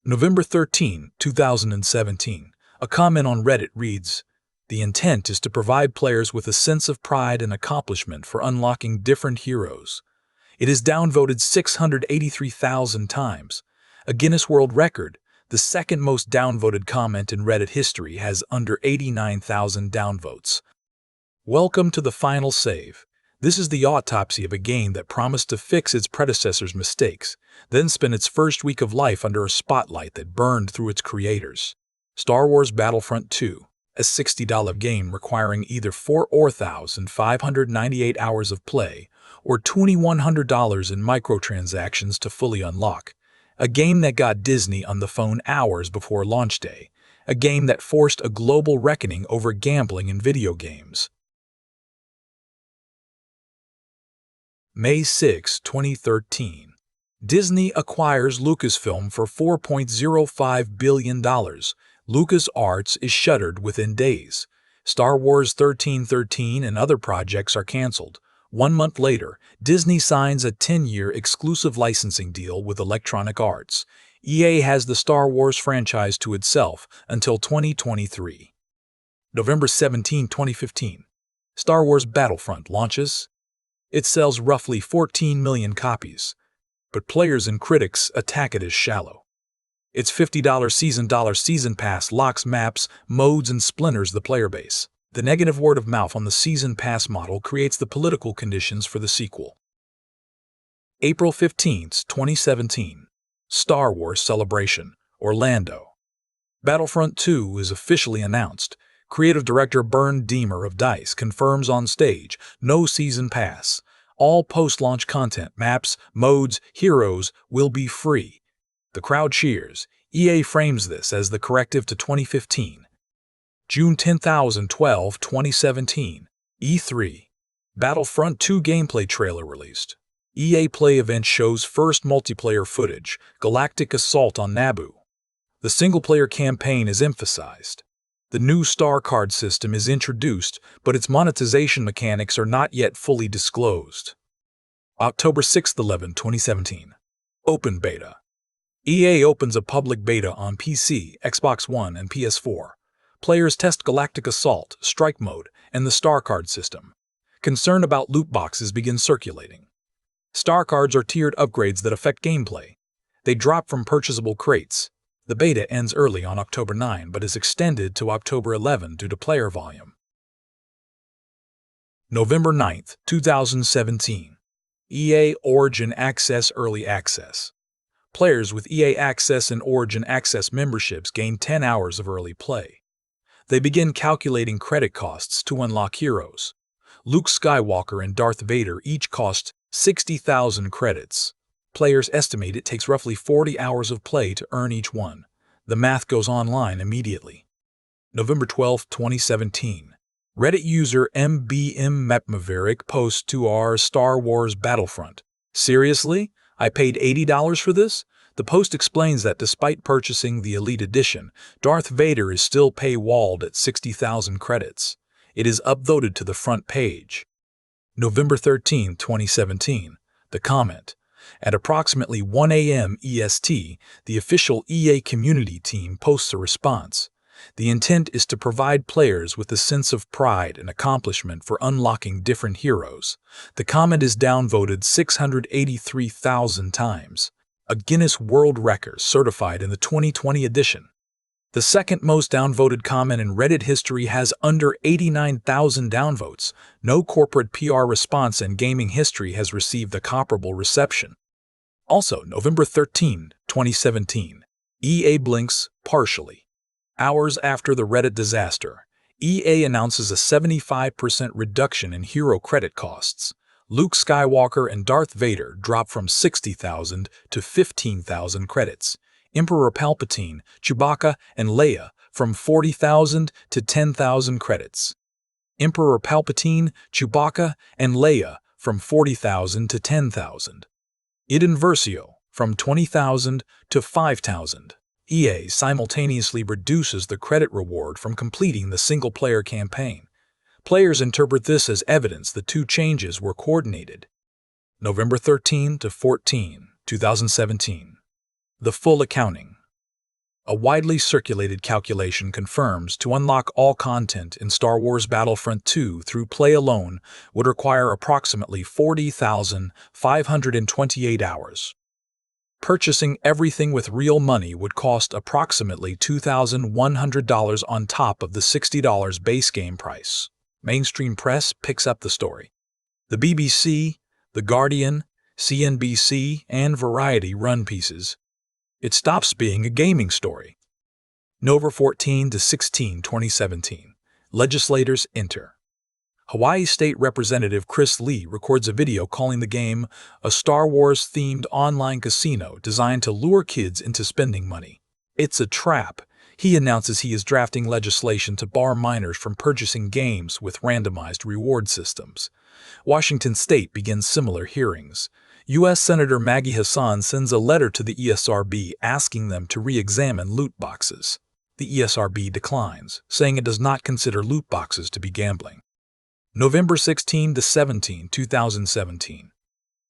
November 13, 2017. A comment on Reddit reads, "The intent is to provide players with a sense of pride and accomplishment for unlocking different heroes. It is downvoted 683,000 times, a Guinness World Record. The second most downvoted comment in Reddit history has under 89,000 downvotes. Welcome to the final save. This is the autopsy of a game that promised to fix its predecessor's mistakes, then spent its first week of life under a spotlight that burned through its creators. Star Wars Battlefront II, a $60 game requiring either 4,598 hours of play or $2,100 in microtransactions to fully unlock. A game that got Disney on the phone hours before launch day. A game that forced a global reckoning over gambling in video games. May 6, 2013. Disney acquires Lucasfilm for $4.05 billion. LucasArts is shuttered within days. Star Wars 1313 and other projects are canceled. 1 month later, Disney signs a 10-year exclusive licensing deal with Electronic Arts. EA has the Star Wars franchise to itself until 2023. November 17, 2015. Star Wars Battlefront launches. It sells roughly 14 million copies, but players and critics attack it as shallow. Its $50 season pass locks maps, modes, and splinters the player base. The negative word of mouth on the season pass model creates the political conditions for the sequel. April 15, 2017. Star Wars Celebration, Orlando. Battlefront 2 is officially announced. Creative director Bernd Deemer of DICE confirms on stage, no season pass. All post-launch content, maps, modes, heroes will be free. The crowd cheers. EA frames this as the corrective to 2015. June 10, 2017. E3. Battlefront 2 gameplay trailer released. EA Play event shows first multiplayer footage, Galactic Assault on Naboo. The single-player campaign is emphasized. The new star card system is introduced, but its monetization mechanics are not yet fully disclosed. October 6, 2017. Open Beta. EA opens a public beta on PC, Xbox One, and PS4. Players test Galactic Assault, Strike Mode, and the star card system. Concern about loot boxes begins circulating. Star cards are tiered upgrades that affect gameplay. They drop from purchasable crates. The beta ends early on October 9 but is extended to October 11 due to player volume. November 9, 2017. EA Origin Access Early Access. Players with EA Access and Origin Access memberships gain 10 hours of early play. They begin calculating credit costs to unlock heroes. Luke Skywalker and Darth Vader each cost 60,000 credits. Players estimate it takes roughly 40 hours of play to earn each one. The math goes online immediately. November 12, 2017. Reddit user MBM posts to our Star Wars Battlefront. Seriously? I paid $80 for this? The post explains that despite purchasing the Elite Edition, Darth Vader is still paywalled at 60,000 credits. It is upvoted to the front page. November 13, 2017. The comment. At approximately 1 a.m. EST, the official EA community team posts a response. The intent is to provide players with a sense of pride and accomplishment for unlocking different heroes. The comment is downvoted 683,000 times, a Guinness World Record certified in the 2020 edition. The second most downvoted comment in Reddit history has under 89,000 downvotes. No corporate PR response in gaming history has received a comparable reception. Also, November 13, 2017. EA blinks partially. Hours after the Reddit disaster, EA announces a 75% reduction in hero credit costs. Luke Skywalker and Darth Vader drop from 60,000 to 15,000 credits. Emperor Palpatine, Chewbacca, and Leia from 40,000 to 10,000 credits. Emperor Palpatine, Chewbacca, and Leia from 40,000 to 10,000. Id Versio from 20,000 to 5,000. EA simultaneously reduces the credit reward from completing the single-player campaign. Players interpret this as evidence the two changes were coordinated. November 13 to 14, 2017. The full accounting. A widely circulated calculation confirms to unlock all content in Star Wars Battlefront II through play alone would require approximately 40,528 hours. Purchasing everything with real money would cost approximately $2,100 on top of the $60 base game price. Mainstream press picks up the story. The BBC, The Guardian, CNBC, and Variety run pieces. It stops being a gaming story. November 14 to 16, 2017. Legislators enter. Hawaii State Representative Chris Lee records a video calling the game a Star Wars-themed online casino designed to lure kids into spending money. It's a trap. He announces he is drafting legislation to bar minors from purchasing games with randomized reward systems. Washington State begins similar hearings. U.S. Senator Maggie Hassan sends a letter to the ESRB asking them to re-examine loot boxes. The ESRB declines, saying it does not consider loot boxes to be gambling. November 16 to 17, 2017.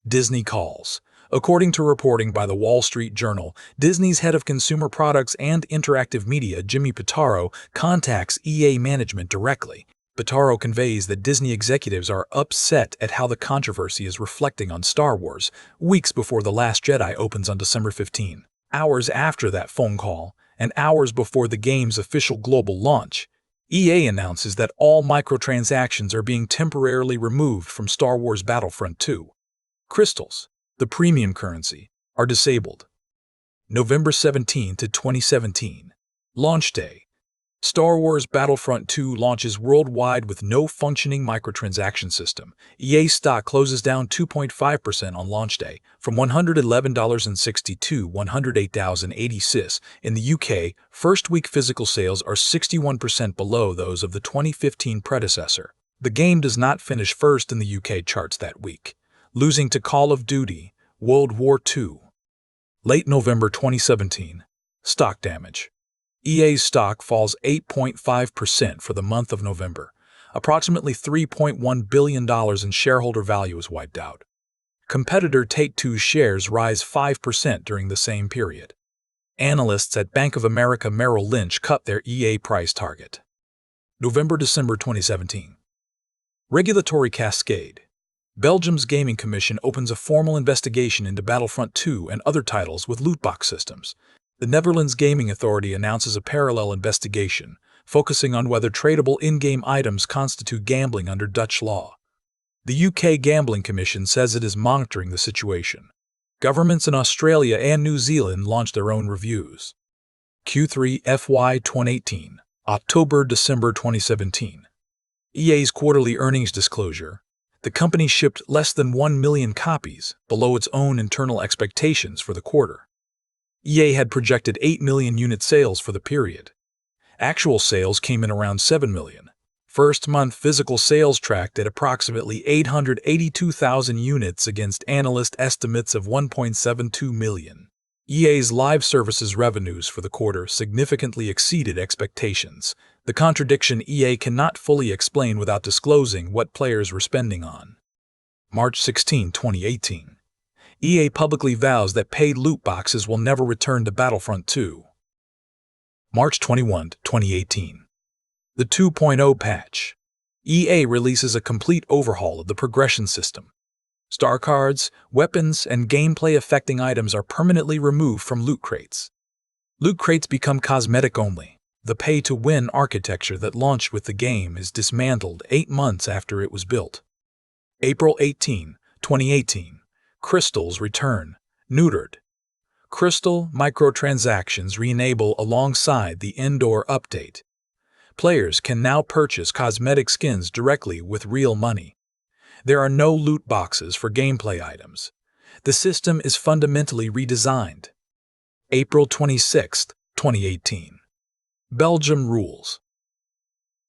Disney calls. According to reporting by the Wall Street Journal, Disney's head of consumer products and interactive media, Jimmy Pitaro, contacts EA management directly. Pitaro conveys that Disney executives are upset at how the controversy is reflecting on Star Wars, weeks before The Last Jedi opens on December 15. Hours after that phone call, and hours before the game's official global launch, EA announces that all microtransactions are being temporarily removed from Star Wars Battlefront II. Crystals, the premium currency, are disabled. November 17 to 2017. Launch day. Star Wars Battlefront II launches worldwide with no functioning microtransaction system. EA stock closes down 2.5% on launch day, from $111.60 to $108.80. In the UK, first-week physical sales are 61% below those of the 2015 predecessor. The game does not finish first in the UK charts that week, losing to Call of Duty: World War II. Late November 2017. Stock damage. EA's stock falls 8.5% for the month of November. Approximately $3.1 billion in shareholder value is wiped out. Competitor Take-Two's shares rise 5% during the same period. Analysts at Bank of America Merrill Lynch cut their EA price target. November-December 2017. Regulatory cascade. Belgium's Gaming Commission opens a formal investigation into Battlefront II and other titles with loot box systems. The Netherlands Gaming Authority announces a parallel investigation, focusing on whether tradable in-game items constitute gambling under Dutch law. The UK Gambling Commission says it is monitoring the situation. Governments in Australia and New Zealand launched their own reviews. Q3 FY 2018, October-December 2017. EA's quarterly earnings disclosure. The company shipped less than 1 million copies, below its own internal expectations for the quarter. EA had projected 8 million unit sales for the period. Actual sales came in around 7 million. First-month physical sales tracked at approximately 882,000 units against analyst estimates of 1.72 million. EA's live services revenues for the quarter significantly exceeded expectations, the contradiction EA cannot fully explain without disclosing what players were spending on. March 16, 2018. EA publicly vows that paid loot boxes will never return to Battlefront II. March 21, 2018. The 2.0 patch. EA releases a complete overhaul of the progression system. Star cards, weapons, and gameplay-affecting items are permanently removed from loot crates. Loot crates become cosmetic only. The pay-to-win architecture that launched with the game is dismantled 8 months after it was built. April 18, 2018. Crystals return, neutered. Crystal microtransactions re-enable alongside the indoor update. Players can now purchase cosmetic skins directly with real money. There are no loot boxes for gameplay items. The system is fundamentally redesigned. April 26, 2018. Belgium rules.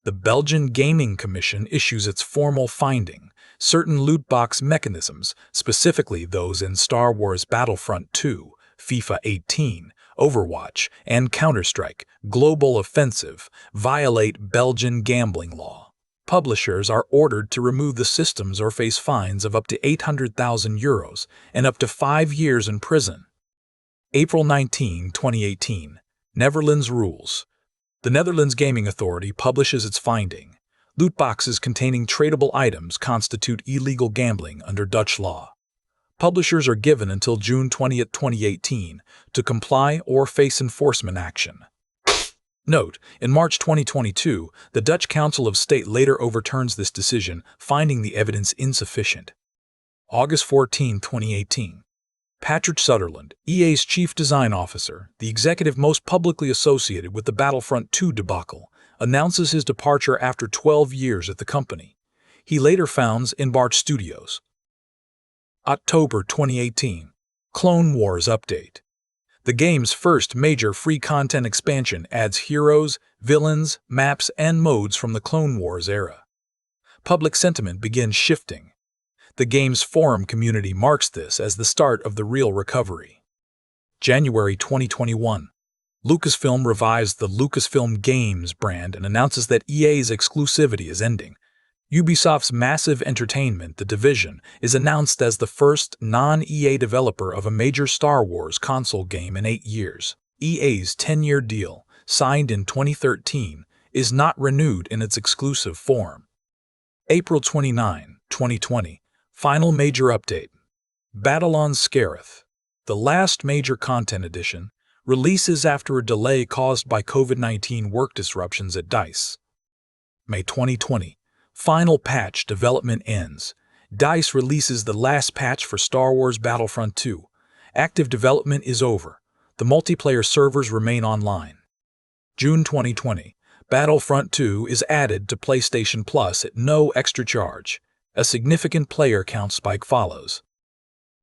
The Belgian Gaming Commission issues its formal finding. Certain loot box mechanisms, specifically those in Star Wars Battlefront II, FIFA 18, Overwatch, and Counter-Strike: Global Offensive, violate Belgian gambling law. Publishers are ordered to remove the systems or face fines of up to €800,000 and up to 5 years in prison. April 19, 2018. Netherlands rules. The Netherlands Gaming Authority publishes its finding. Loot boxes containing tradable items constitute illegal gambling under Dutch law. Publishers are given until June 20, 2018 to comply or face enforcement action. Note, in March 2022, the Dutch Council of State later overturns this decision, finding the evidence insufficient. August 14, 2018. Patrick Sutherland, EA's chief design officer, the executive most publicly associated with the Battlefront II debacle, announces his departure after 12 years at the company. He later founds Embark Studios. October 2018. Clone Wars Update. The game's first major free content expansion adds heroes, villains, maps, and modes from the Clone Wars era. Public sentiment begins shifting. The game's forum community marks this as the start of the real recovery. January 2021. Lucasfilm revives the Lucasfilm Games brand and announces that EA's exclusivity is ending. Ubisoft's massive entertainment, The Division, is announced as the first non-EA developer of a major Star Wars console game in 8 years. EA's 10-year deal, signed in 2013, is not renewed in its exclusive form. April 29, 2020. Final major update. Battle on Scarif, the last major content edition, releases after a delay caused by COVID-19 work disruptions at DICE. May 2020. Final patch development ends. DICE releases the last patch for Star Wars Battlefront II. Active development is over. The multiplayer servers remain online. June 2020. Battlefront II is added to PlayStation Plus at no extra charge. A significant player count spike follows.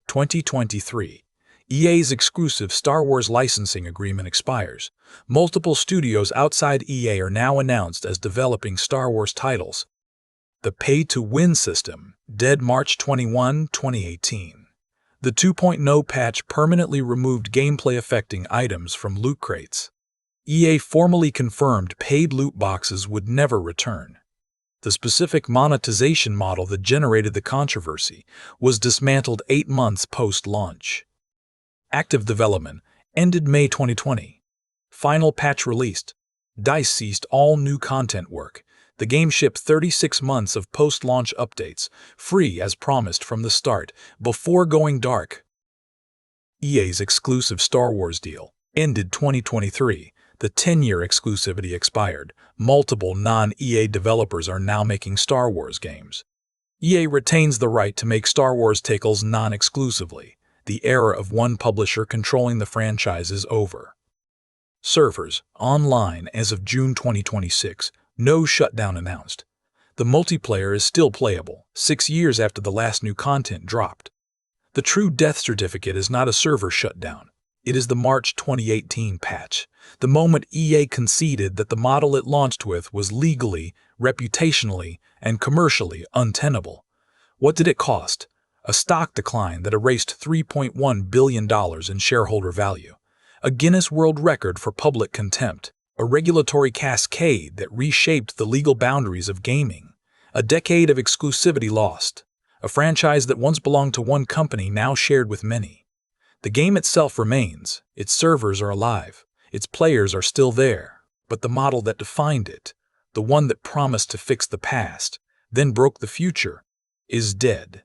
2023. EA's exclusive Star Wars licensing agreement expires. Multiple studios outside EA are now announced as developing Star Wars titles. The pay-to-win system, dead March 21, 2018. The 2.0 patch permanently removed gameplay-affecting items from loot crates. EA formally confirmed paid loot boxes would never return. The specific monetization model that generated the controversy was dismantled 8 months post-launch. Active development ended May 2020. Final patch released. DICE ceased all new content work. The game shipped 36 months of post-launch updates, free as promised from the start, before going dark. EA's exclusive Star Wars deal ended 2023. The 10-year exclusivity expired. Multiple non-EA developers are now making Star Wars games. EA retains the right to make Star Wars titles non-exclusively. The era of one publisher controlling the franchise is over. Servers online as of June 2026. No shutdown announced. The multiplayer is still playable, 6 years after the last new content dropped. The true death certificate is not a server shutdown. It is the March 2018 patch, the moment EA conceded that the model it launched with was legally, reputationally, and commercially untenable. What did it cost? A stock decline that erased $3.1 billion in shareholder value. A Guinness World Record for public contempt. A regulatory cascade that reshaped the legal boundaries of gaming. A decade of exclusivity lost. A franchise that once belonged to one company now shared with many. The game itself remains, its servers are alive, its players are still there, but the model that defined it, the one that promised to fix the past, then broke the future, is dead.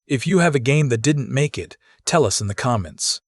If you have a game that didn't make it, tell us in the comments.